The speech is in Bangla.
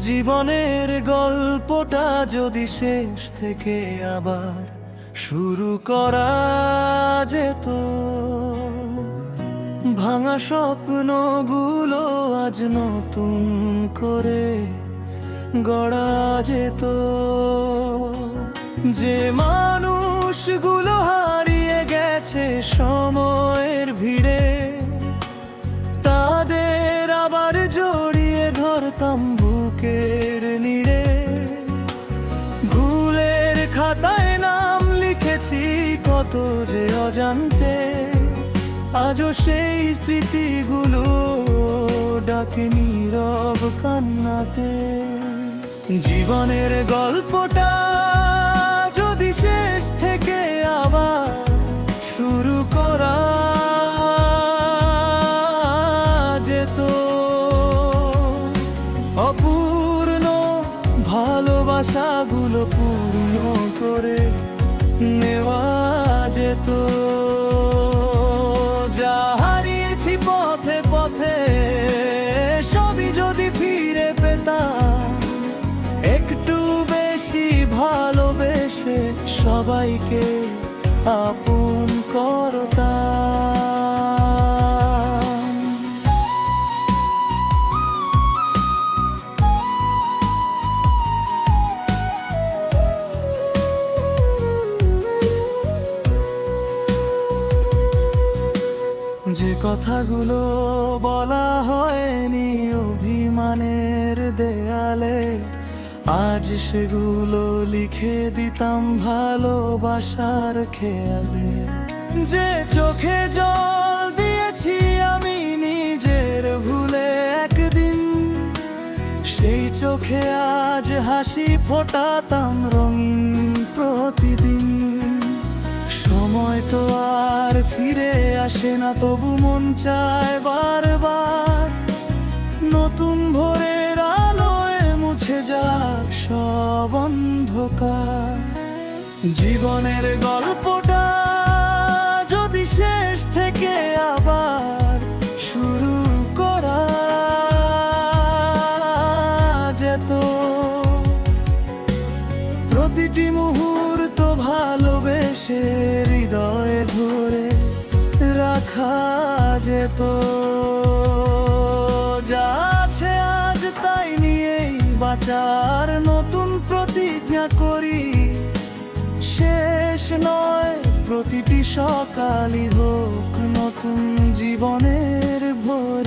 জীবনের গল্পটা যদি শেষ থেকে আবার শুরু করা যেত, ভাঙা স্বপ্নগুলো আজ নতুন করে গড়া যেত। যে মানুষগুলো হারিয়ে গেছে সময়ের ভিড়ে, তাদের আবার জড়িয়ে ধরতাম বুকের নিড়ে। ভুলের খাতায় নাম লিখেছি কত যে অজান্তে, আজও সেই স্মৃতিগুলো ডাকে নীরব কান্নাতে। জীবনের গল্পটা যদি শেষ থেকে আবার শুরু করা যেত, অপূর্ণ ভালোবাসাগুলো পূর্ণ করে নেওয়া যেত। যা হারিয়েছি পথে পথে সবই যদি ফিরে পেতাম, একটু বেশি ভালোবেসে সবাইকে আপন করতাম। যে কথাগুলো বলা হয়নি অভিমানের দেয়ালে, আজ সেগুলো লিখে দিতাম ভালোবাসার খেয়ালে। যে চোখে জল দিয়েছি আমি নিজের ভুলে একদিন, সেই চোখে আজ হাসি ফোটাতাম রঙিন প্রতিদিন। সময় তো আর ফিরে আসে না, তবু মন চায় বারবার নতুন ভোরের আলোয় মুছে যাক সব অন্ধকার। জীবনের গল্পটা যদি শেষ থেকে আবার শুরু করা যেত, প্রতিটি মুহূর্ত ভালোবেসে হৃদয়ে ধরে রাখা যেত। যা আছে আজ তাই নিয়েই বাঁচার নতুন প্রতিজ্ঞা করি। শেষ নয়, প্রতিটি সকালই হোক নতুন জীবনের ভোর।